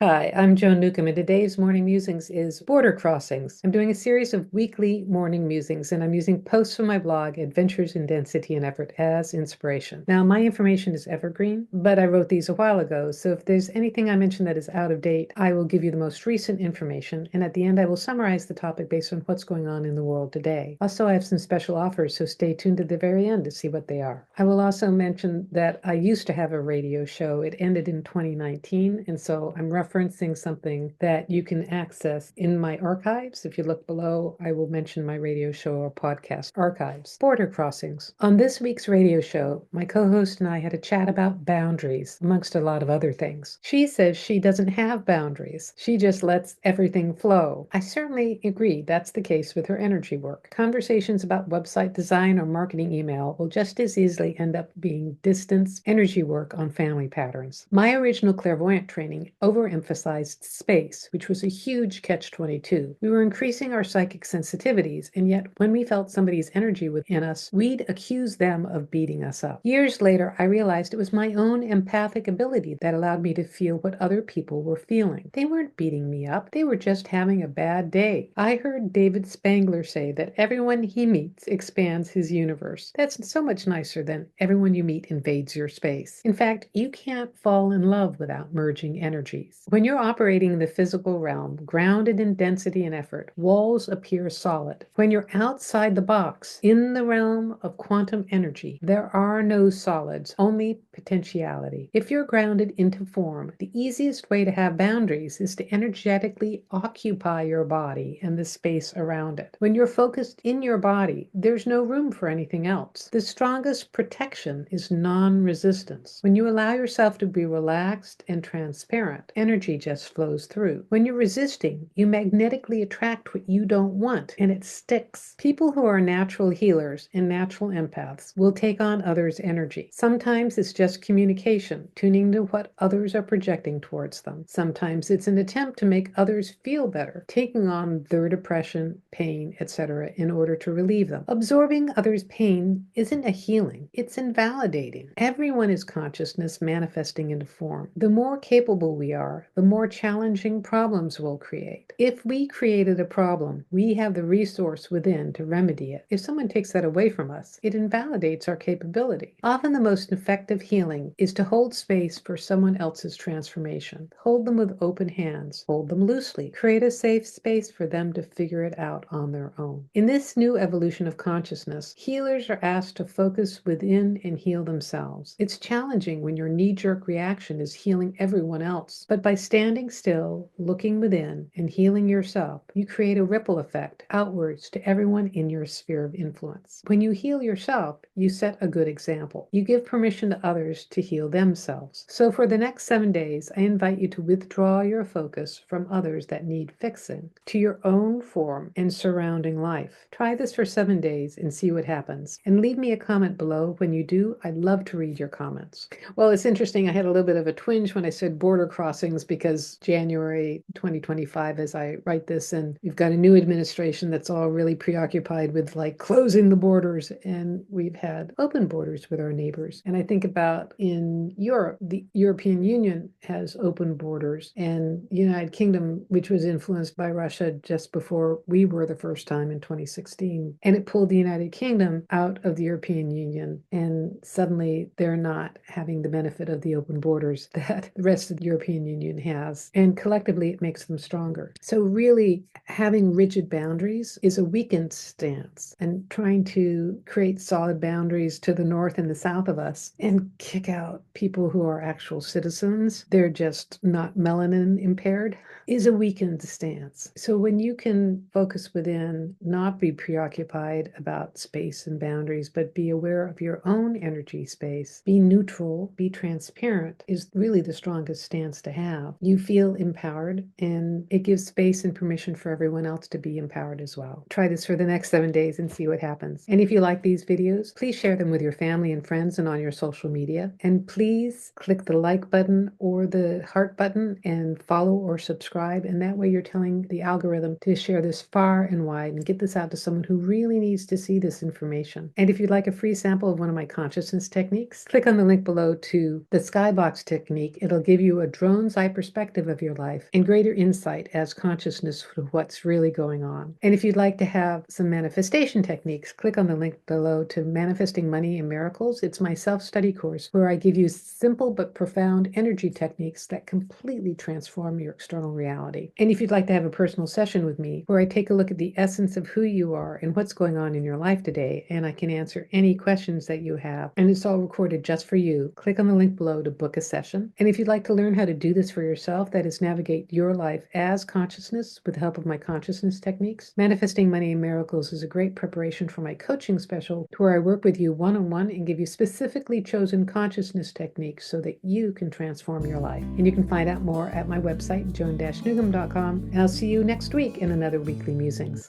Hi, I'm Joan Newcomb, and today's morning musings is border crossings. I'm doing a series of weekly morning musings, and I'm using posts from my blog, Adventures in Density and Effort, as inspiration. Now, my information is evergreen, but I wrote these a while ago, so if there's anything I mention that is out of date, I will give you the most recent information, and at the end, I will summarize the topic based on what's going on in the world today. Also, I have some special offers, so stay tuned to the very end to see what they are. I will also mention that I used to have a radio show. It ended in 2019, and so I'm referencing something that you can access in my archives. If you look below, I will mention my radio show or podcast archives. Border crossings. On this week's radio show, my co-host and I had a chat about boundaries, amongst a lot of other things. She says she doesn't have boundaries. She just lets everything flow. I certainly agree that's the case with her energy work. Conversations about website design or marketing email will just as easily end up being distance energy work on family patterns. My original clairvoyant training overemphasized space, which was a huge catch-22. We were increasing our psychic sensitivities, and yet when we felt somebody's energy within us, we'd accuse them of beating us up. Years later, I realized it was my own empathic ability that allowed me to feel what other people were feeling. They weren't beating me up. They were just having a bad day. I heard David Spangler say that everyone he meets expands his universe. That's so much nicer than everyone you meet invades your space. In fact, you can't fall in love without merging energies. When you're operating in the physical realm, grounded in density and effort, walls appear solid. When you're outside the box, in the realm of quantum energy, there are no solids, only potentiality. If you're grounded into form, the easiest way to have boundaries is to energetically occupy your body and the space around it. When you're focused in your body, there's no room for anything else. The strongest protection is non-resistance. When you allow yourself to be relaxed and transparent, energy just flows through. When you're resisting, you magnetically attract what you don't want, and it sticks. People who are natural healers and natural empaths will take on others' energy. Sometimes it's just communication, tuning to what others are projecting towards them. Sometimes it's an attempt to make others feel better, taking on their depression, pain, etc., in order to relieve them. Absorbing others' pain isn't a healing, it's invalidating. Everyone is consciousness manifesting into form. The more capable we are, the more challenging problems we'll create. If we created a problem, we have the resource within to remedy it. If someone takes that away from us, it invalidates our capability. Often the most effective healing is to hold space for someone else's transformation. Hold them with open hands. Hold them loosely. Create a safe space for them to figure it out on their own. In this new evolution of consciousness, healers are asked to focus within and heal themselves. It's challenging when your knee-jerk reaction is healing everyone else. But by standing still, looking within, and healing yourself, you create a ripple effect outwards to everyone in your sphere of influence. When you heal yourself, you set a good example. You give permission to others to heal themselves. So for the next 7 days, I invite you to withdraw your focus from others that need fixing to your own form and surrounding life. Try this for 7 days and see what happens. And leave me a comment below. When you do, I'd love to read your comments. Well, it's interesting. I had a little bit of a twinge when I said border crossings because January 2025, as I write this, and we've got a new administration that's all really preoccupied with like closing the borders, and we've had open borders with our neighbors. And I think about in Europe, the European Union has open borders, and the United Kingdom, which was influenced by Russia just before we were the first time in 2016, and it pulled the United Kingdom out of the European Union, and suddenly they're not having the benefit of the open borders that the rest of the European Union has, and collectively it makes them stronger. So really having rigid boundaries is a weakened stance, and trying to create solid boundaries to the north and the south of us and kick out people who are actual citizens, they're just not melanin impaired, is a weakened stance. So when you can focus within, not be preoccupied about space and boundaries, but be aware of your own energy space, be neutral, be transparent, is really the strongest stance to have. You feel empowered, and it gives space and permission for everyone else to be empowered as well. Try this for the next 7 days and see what happens. And if you like these videos, please share them with your family and friends and on your social media. And please click the like button or the heart button and follow or subscribe. And that way you're telling the algorithm to share this far and wide and get this out to someone who really needs to see this information. And if you'd like a free sample of one of my consciousness techniques, click on the link below to the skybox technique. It'll give you a drone's eye perspective of your life and greater insight as consciousness to what's really going on. And if you'd like to have some manifestation techniques, click on the link below to Manifesting Money and Miracles. It's my self-study course where I give you simple but profound energy techniques that completely transform your external reality. And if you'd like to have a personal session with me where I take a look at the essence of who you are and what's going on in your life today, and I can answer any questions that you have, and it's all recorded just for you, click on the link below to book a session. And if you'd like to learn how to do this for yourself, that is navigate your life as consciousness with the help of my consciousness techniques, Manifesting Money and Miracles is a great preparation for my coaching special to where I work with you one-on-one and give you specifically chosen consciousness techniques so that you can transform your life. And you can find out more at my website, joan-newcomb.com, and I'll see you next week in another Weekly Musings.